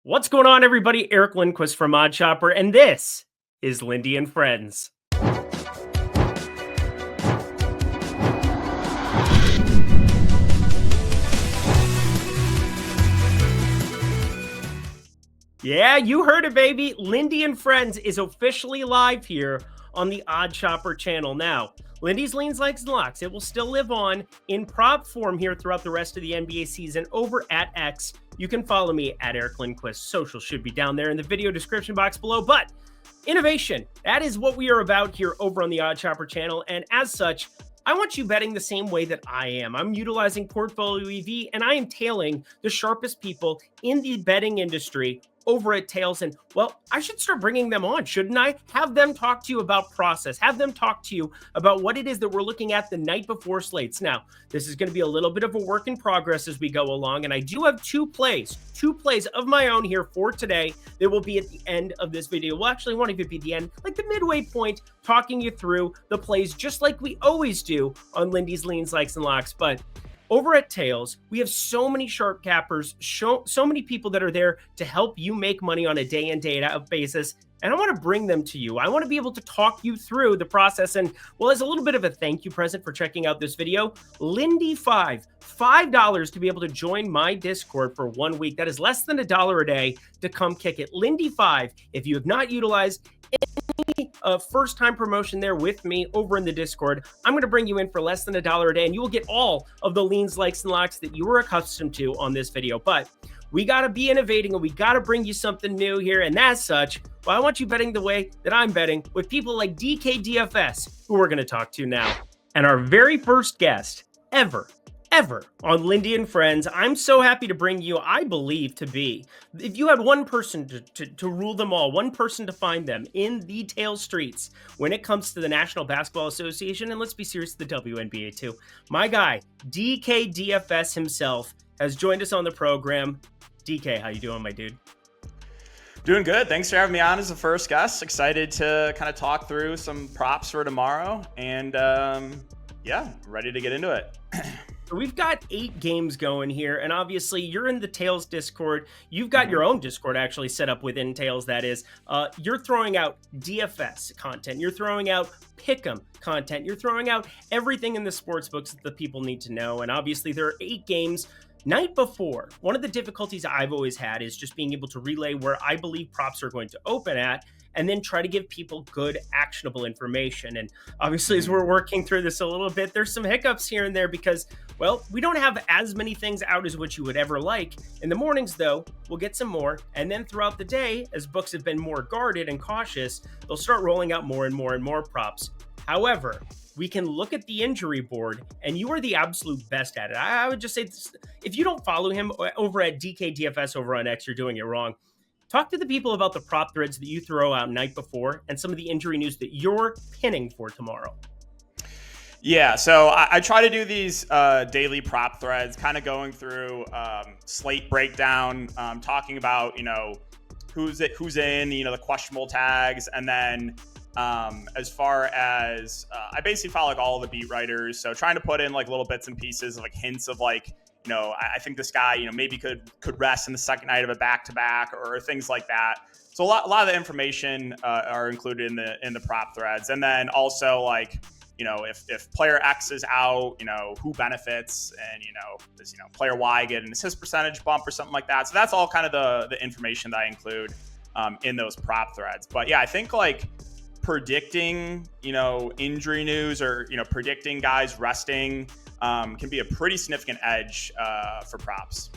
What's going on, everybody? Eric Lindquist from Odd Shopper, and this is Lindy and Friends. Yeah, you heard it, baby. Lindy and Friends is officially live here on the Odd Shopper channel. Now, Lindy's Leans, Likes, and Locks, it will still live on in prop form here throughout the rest of the NBA season over at X. You can follow me at Eric Lindquist. Social should be down there in the video description box below. But innovation, that is what we are about here over on the Odd Shopper channel. And as such, I want you betting the same way that I am. I'm utilizing PortfolioEV, and I am tailing the sharpest people in the betting industry over at Tails. And well, I should start bringing them on, shouldn't I? Have them talk to you about process, have them talk to you about what it is that we're looking at the night before slates. Now, this is going to be a little bit of a work in progress as we go along, and I do have two plays of my own here for today that will be at the end of this video. Well, actually, one of it be the end, like the midway point, talking you through the plays just like we always do on Lindy's Leans, Likes, and Locks. But over at Tails, we have so many sharp cappers, so many people that are there to help you make money on a day in, day out basis. And I want to bring them to you. I want to be able to talk you through the process. And well, as a little bit of a thank you present for checking out this video, Lindy $5 to be able to join my Discord for 1 week. That is less than $1 a day to come kick it. Lindy 5, if you have not utilized any first-time promotion there with me over in the Discord, I'm going to bring you in for less than $1 a day, and you will get all of the leans, likes, and locks that you were accustomed to on this video. But we got to be innovating, and we got to bring you something new here. And as such, well, I want you betting the way that I'm betting with people like DFS, who we're going to talk to now. And our very first guest ever on Lindy and Friends, I'm so happy to bring you, I believe, to be, if you had one person to rule them all, one person to find them in the tail streets when it comes to the National Basketball Association, and let's be serious, the WNBA too, my guy, DFS himself, has joined us on the program. DK, how you doing, my dude? Doing good. Thanks for having me on as the first guest. Excited to kind of talk through some props for tomorrow, and yeah, ready to get into it. We've got 8 games going here, and obviously you're in the Tails Discord. You've got your own Discord actually set up within Tails, that is. You're throwing out DFS content. You're throwing out Pick'em content. You're throwing out everything in the sports books that the people need to know, and obviously there are 8 games night before. One of the difficulties I've always had is just being able to relay where I believe props are going to open at, and then try to give people good, actionable information. And obviously, as we're working through this a little bit, there's some hiccups here and there because, well, we don't have as many things out as what you would ever like. In the mornings, though, we'll get some more. And then throughout the day, as books have been more guarded and cautious, they'll start rolling out more and more and more props. However, we can look at the injury board, and you are the absolute best at it. I would just say, this, if you don't follow him over at DFS over on X, you're doing it wrong. Talk to the people about the prop threads that you throw out night before and some of the injury news that you're pinning for tomorrow. Yeah, so I try to do these daily prop threads, kind of going through slate breakdown, talking about, who's in, the questionable tags. And then as far as I basically follow like all of the beat writers. So trying to put in like little bits and pieces of like hints of like, I think this guy, maybe could rest in the second night of a back-to-back or things like that. So a lot of the information are included in the prop threads. And then also like, if player X is out, who benefits, and, does, player Y get an assist percentage bump or something like that. So that's all kind of the information that I include in those prop threads. But yeah, I think like predicting, injury news or, predicting guys resting can be a pretty significant edge for props.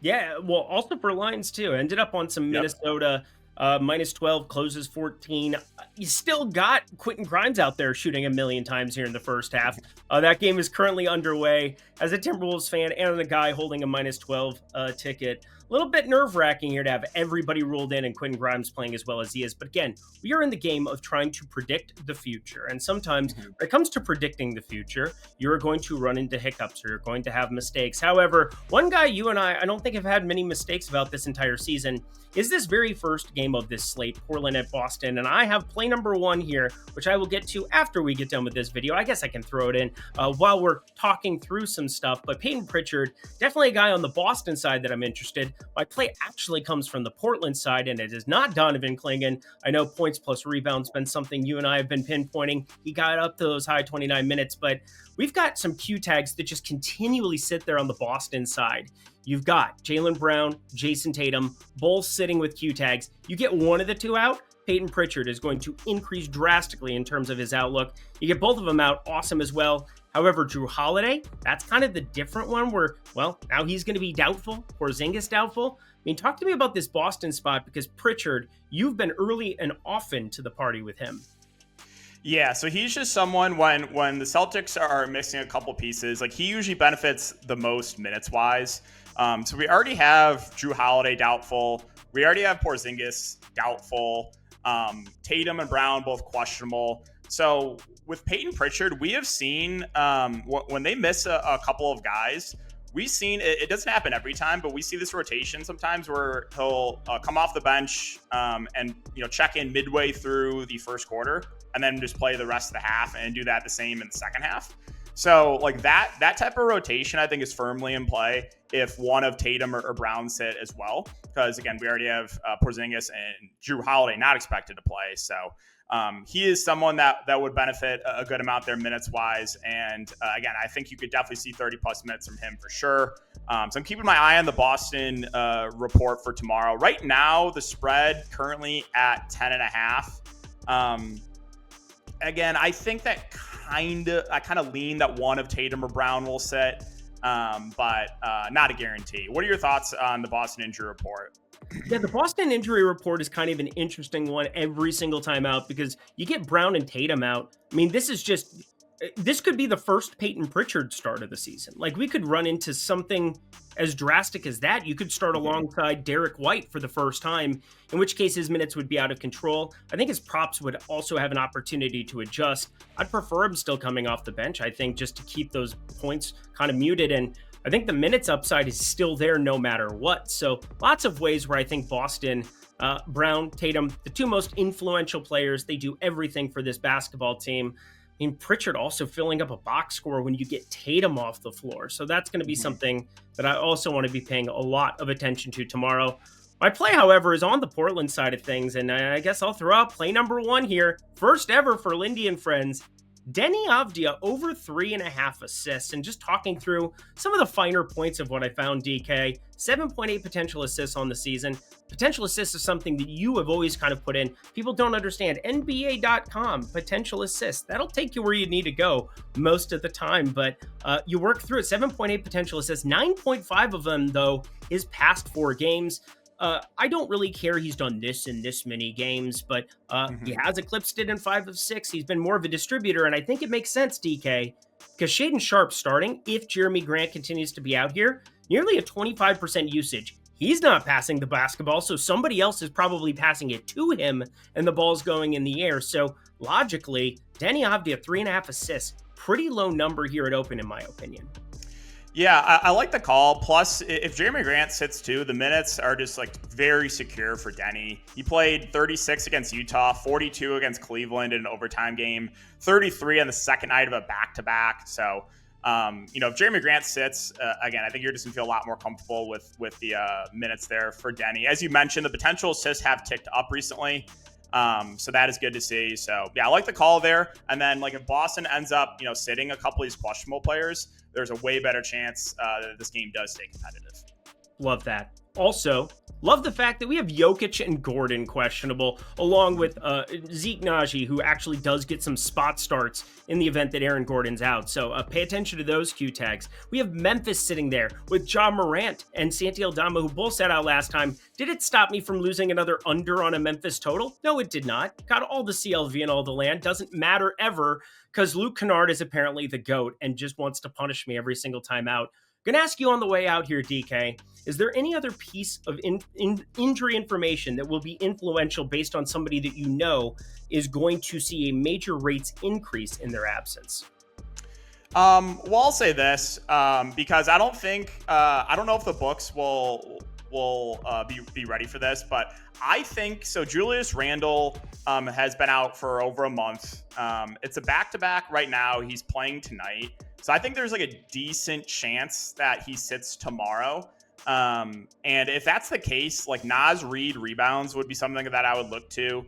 Yeah, well, also for lines too. Ended up on some Minnesota minus 12, closes 14. You still got Quentin Grimes out there shooting a million times here in the first half. That game is currently underway. As a Timberwolves fan and a guy holding a minus 12 ticket, a little bit nerve-wracking here to have everybody ruled in and Quentin Grimes playing as well as he is. But again, we are in the game of trying to predict the future. And sometimes when it comes to predicting the future, you're going to run into hiccups or you're going to have mistakes. However, one guy you and I don't think have had many mistakes about this entire season is this very first game of this slate, Portland at Boston. And I have play number 1 here, which I will get to after we get done with this video. I guess I can throw it in while we're talking through some stuff. But Peyton Pritchard, definitely a guy on the Boston side that I'm interested. My play actually comes from the Portland side, and it is not Donovan Clingan. I know points plus rebounds been something you and I have been pinpointing. He got up to those high 29 minutes, but we've got some Q tags that just continually sit there on the Boston side. You've got Jaylen Brown, Jason Tatum, both sitting with Q tags. You get one of the two out, Peyton Pritchard is going to increase drastically in terms of his outlook. You get both of them out, awesome as well. However, Drew Holiday, that's kind of the different one where, well, now he's going to be doubtful. Porzingis doubtful. I mean, talk to me about this Boston spot, because Pritchard, you've been early and often to the party with him. Yeah, so he's just someone when the Celtics are missing a couple pieces, like he usually benefits the most minutes wise. So we already have Drew Holiday doubtful. We already have Porzingis doubtful. Tatum and Brown both questionable. So with Peyton Pritchard, we have seen when they miss a couple of guys, we've seen it doesn't happen every time, but we see this rotation sometimes where he'll come off the bench and check in midway through the first quarter and then just play the rest of the half and do that the same in the second half. So like that type of rotation, I think, is firmly in play if one of Tatum or Brown sit as well. Because again, we already have Porzingis and Drew Holiday not expected to play. So he is someone that would benefit a good amount there minutes wise. And again, I think you could definitely see 30 plus minutes from him for sure. So I'm keeping my eye on the Boston report for tomorrow. Right now, the spread currently at 10.5. Again, I think that I kind of lean that one of Tatum or Brown will sit, but not a guarantee. What are your thoughts on the Boston injury report? Yeah, the Boston injury report is kind of an interesting one every single time out, because you get Brown and Tatum out. I mean, this could be the first Peyton Pritchard start of the season. Like, we could run into something as drastic as that. You could start alongside Derek White for the first time, in which case his minutes would be out of control. I think his props would also have an opportunity to adjust. I'd prefer him still coming off the bench, I think, just to keep those points kind of muted. And I think the minutes upside is still there no matter what. So lots of ways where I think Boston, Brown, Tatum, the two most influential players, they do everything for this basketball team. I mean, Pritchard also filling up a box score when you get Tatum off the floor. So that's going to be something that I also want to be paying a lot of attention to tomorrow. My play, however, is on the Portland side of things, and I guess I'll throw out play number one here. First ever for Lindy and friends. Deni Avdija over 3.5 assists, and just talking through some of the finer points of what I found, DK. 7.8 potential assists on the season. Potential assists is something that you have always kind of put in. People don't understand. NBA.com, potential assists. That'll take you where you need to go most of the time, but you work through it. 7.8 potential assists. 9.5 of them, though, is past 4 games. I don't really care he's done this in this many games, but he has eclipsed it in 5 of 6. He's been more of a distributor, and I think it makes sense, DK, because Shaedon Sharp starting, if Jeremy Grant continues to be out here, nearly a 25% usage. He's not passing the basketball, so somebody else is probably passing it to him, and the ball's going in the air. So logically, Deni Avdija, 3.5 assists. Pretty low number here at open, in my opinion. Yeah, I like the call. Plus, if Jeremy Grant sits too, the minutes are just like very secure for Deni. He played 36 against Utah, 42 against Cleveland in an overtime game, 33 on the second night of a back-to-back. So, if Jeremy Grant sits, again, I think you're just going to feel a lot more comfortable with the minutes there for Deni. As you mentioned, the potential assists have ticked up recently. So that is good to see. So yeah, I like the call there. And then like if Boston ends up, sitting a couple of these questionable players, there's a way better chance that this game does stay competitive. Love that. Also, love the fact that we have Jokic and Gordon questionable, along with Zeke Naji, who actually does get some spot starts in the event that Aaron Gordon's out. So pay attention to those Q tags. We have Memphis sitting there with Ja Morant and Santi Aldama, who both sat out last time. Did it stop me from losing another under on a Memphis total? No, it did not. Got all the CLV and all the land. Doesn't matter ever, because Luke Kennard is apparently the GOAT and just wants to punish me every single time out. Gonna ask you on the way out here, DK, is there any other piece of injury information that will be influential based on somebody that you know is going to see a major rates increase in their absence? Well, I'll say this, because I don't know if the books will be ready for this, but I think so. Julius Randle has been out for over a month. It's a back-to-back right now. He's playing tonight. So I think there's like a decent chance that he sits tomorrow. And if that's the case, like Naz Reid rebounds would be something that I would look to.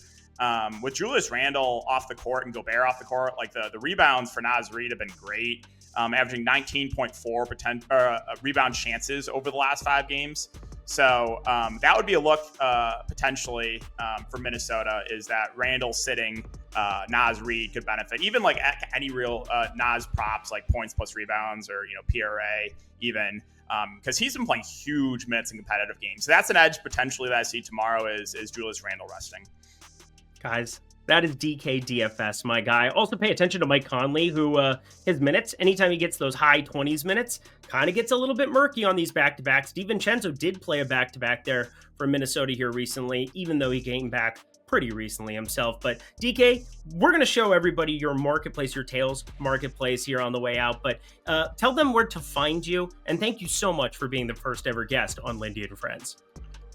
With Julius Randle off the court and Gobert off the court, like the rebounds for Naz Reid have been great, averaging 19.4 rebound chances over the last 5 games. So that would be a look potentially for Minnesota, is that Randle sitting, Naz Reid could benefit. Even like any real Naz props, like points plus rebounds, or PRA even, because he's been playing huge minutes in competitive games. So that's an edge potentially that I see tomorrow is Julius Randle resting. Guys, that is DK DFS, my guy. Also pay attention to Mike Conley, who his minutes, anytime he gets those high 20s minutes, kind of gets a little bit murky on these back-to-backs. DiVincenzo did play a back-to-back there for Minnesota here recently, even though he came back pretty recently himself. But DK, we're going to show everybody your marketplace, your Tails marketplace here on the way out. But tell them where to find you. And thank you so much for being the first ever guest on Lindy and Friends.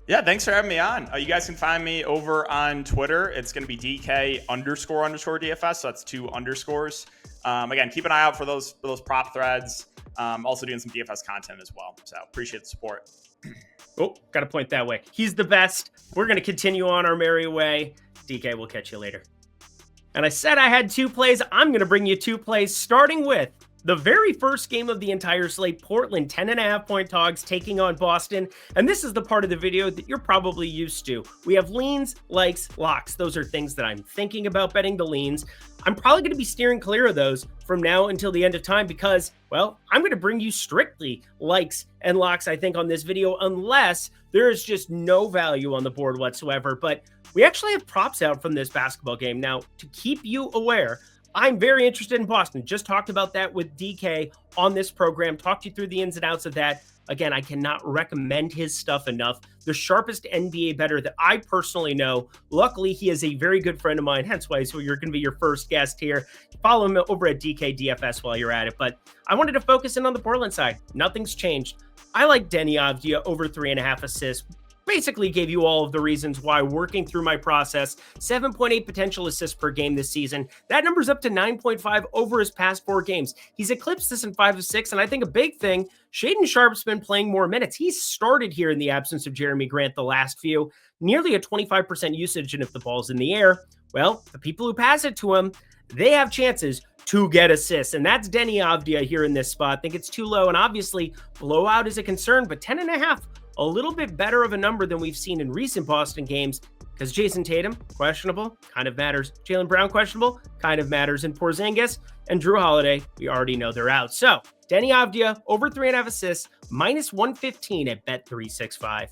Yeah, thanks for having me on. You guys can find me over on Twitter. It's going to be DK__DFS. So that's 2 underscores. Again, keep an eye out for those prop threads. Also doing some DFS content as well. So appreciate the support. Oh, got to point that way. He's the best. We're going to continue on our merry way. DK, we'll catch you later. And I said I had 2 plays. I'm going to bring you 2 plays, starting with the very first game of the entire slate, Portland 10.5-point dogs taking on Boston. And this is the part of the video that you're probably used to. We have leans, likes, locks. Those are things that I'm thinking about betting the leans. I'm probably going to be steering clear of those from now until the end of time because, well, I'm going to bring you strictly likes and locks, I think, on this video, unless there is just no value on the board whatsoever. But we actually have props out from this basketball game. Now, to keep you aware, I'm very interested in Boston. Just talked about that with DK on this program. Talked you through the ins and outs of that. Again, I cannot recommend his stuff enough. The sharpest NBA bettor that I personally know. Luckily, he is a very good friend of mine. Hence why you're going to be your first guest here. Follow him over at DK DFS while you're at it. But I wanted to focus in on the Portland side. Nothing's changed. I like Denny Avdia over 3.5 assists. Basically gave you all of the reasons why working through my process. 7.8 potential assists per game this season. That number's up to 9.5 over his past 4 games. He's eclipsed this in 5 of 6, and I think a big thing, Shaedon Sharp's been playing more minutes. He's started here in the absence of Jeremy Grant the last few. Nearly a 25% usage, and if the ball's in the air, well, the people who pass it to him, they have chances to get assists, and that's Denny Avdia here in this spot. I think it's too low, and obviously blowout is a concern, but 10.5, a little bit better of a number than we've seen in recent Boston games, because Jason Tatum, questionable, kind of matters. Jaylen Brown, questionable, kind of matters. And Porzingis and Drew Holiday, we already know they're out. So Denny Avdia over 3.5 assists, minus 115 at Bet365.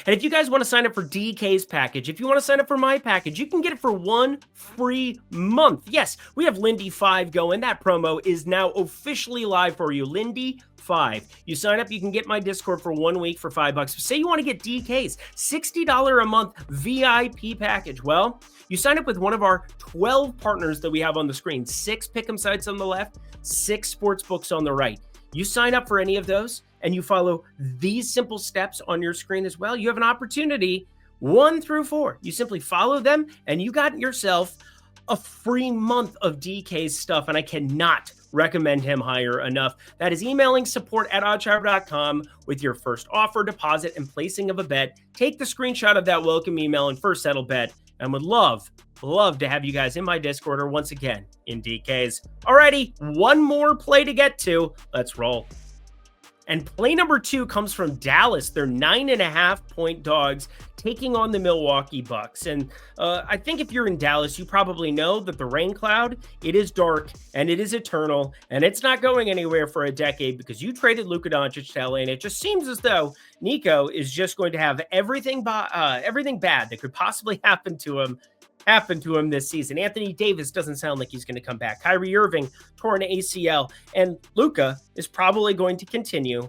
And if you guys want to sign up for DK's package, if you want to sign up for my package, you can get it for 1 free month. Yes, we have Lindy 5 going. That promo is now officially live for you. Lindy 5. You sign up, you can get my Discord for 1 week for $5. Say you want to get DK's $60 a month VIP package. Well, you sign up with one of our 12 partners that we have on the screen. 6 pick'em sites on the left, 6 sports books on the right. You sign up for any of those, and you follow these simple steps on your screen as well, you have an opportunity 1 through 4. You simply follow them, and you got yourself a free month of DK's stuff, and I cannot recommend him higher enough. That is emailing support@oddshopper.com with your first offer, deposit, and placing of a bet. Take the screenshot of that welcome email and first settle bet, and would love to have you guys in my Discord or once again in DK's. Alrighty, one more play to get to. Let's roll. And play number 2 comes from Dallas. They're 9.5-point dogs taking on the Milwaukee Bucks. And I think if you're in Dallas, you probably know that the rain cloud, it is dark and it is eternal and it's not going anywhere for a decade because you traded Luka Doncic to LA, and it just seems as though Nico is just going to have everything bad that could possibly happen to him this season. Anthony Davis doesn't sound like he's going to come back. Kyrie Irving, torn ACL, and Luka is probably going to continue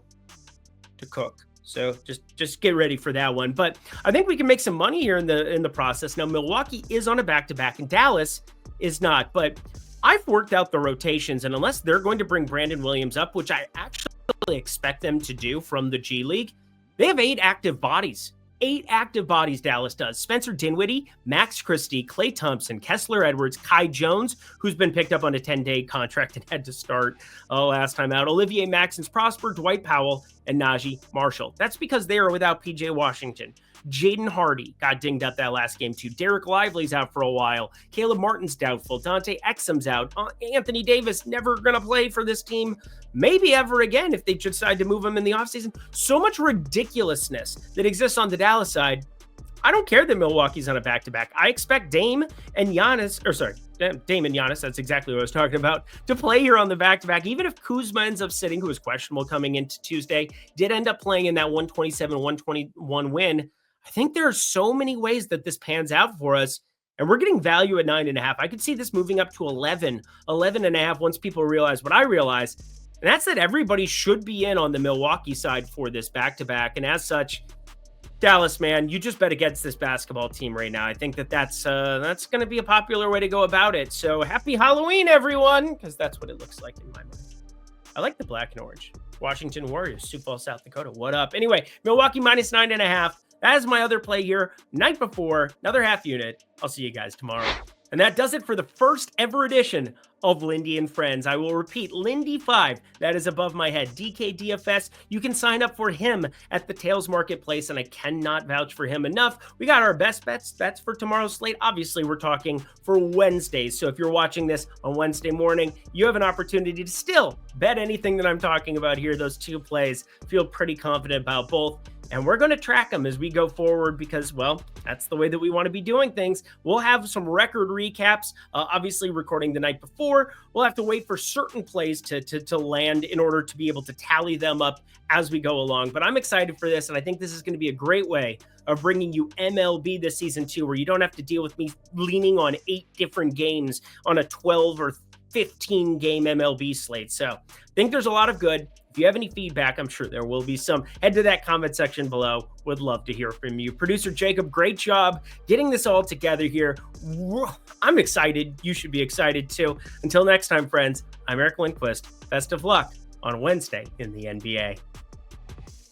to cook. So just get ready for that one. But I think we can make some money here in the process. Now, Milwaukee is on a back-to-back and Dallas is not, but I've worked out the rotations, and unless they're going to bring Brandon Williams up, which I actually expect them to do from the G League, they have 8 active bodies 8 active bodies Dallas does. Spencer Dinwiddie, Max Christie, Klay Thompson, Kessler Edwards, Kai Jones, who's been picked up on a 10-day contract and had to start last time out, Olivier Maxence Prosper, Dwight Powell, and Najee Marshall. That's because they are without PJ Washington. Jaden Hardy got dinged up that last game too. Derek Lively's out for a while. Caleb Martin's doubtful. Dante Exum's out. Anthony Davis never going to play for this team, maybe ever again if they decide to move him in the offseason. So much ridiculousness that exists on the Dallas side. I don't care that Milwaukee's on a back-to-back. I expect Dame and Giannis, that's exactly what I was talking about, to play here on the back-to-back. Even if Kuzma ends up sitting, who was questionable coming into Tuesday, did end up playing in that 127-121 win. I think there are so many ways that this pans out for us, and we're getting value at 9.5. I could see this moving up to 11.5 once people realize what I realize, and that's that everybody should be in on the Milwaukee side for this back-to-back. And as such, Dallas, man, you just bet against this basketball team right now. I think that's going to be a popular way to go about it. So happy Halloween, everyone, because that's what it looks like in my mind. I like the black and orange. Washington Warriors, Sioux Falls, South Dakota. What up? Anyway, Milwaukee minus 9.5. That is my other play here. Night before, another half unit. I'll see you guys tomorrow. And that does it for the first ever edition of Lindy and Friends. I will repeat, Lindy 5, that is above my head. DK DFS, you can sign up for him at the Tails Marketplace, and I cannot vouch for him enough. We got our best bets for tomorrow's slate. Obviously, we're talking for Wednesdays. So if you're watching this on Wednesday morning, you have an opportunity to still bet anything that I'm talking about here. Those two plays, feel pretty confident about both. And we're going to track them as we go forward because, well, that's the way that we want to be doing things. We'll have some record recaps, obviously recording the night before. We'll have to wait for certain plays to land in order to be able to tally them up as we go along. But I'm excited for this, and I think this is going to be a great way of bringing you MLB this season too, where you don't have to deal with me leaning on 8 different games on a 12 or 15 game MLB slate. So I think there's a lot of good. If you have any feedback, I'm sure there will be some. Head to that comment section below. Would love to hear from you. Producer Jacob, great job getting this all together here. I'm excited. You should be excited too. Until next time, friends, I'm Eric Lindquist. Best of luck on Wednesday in the NBA.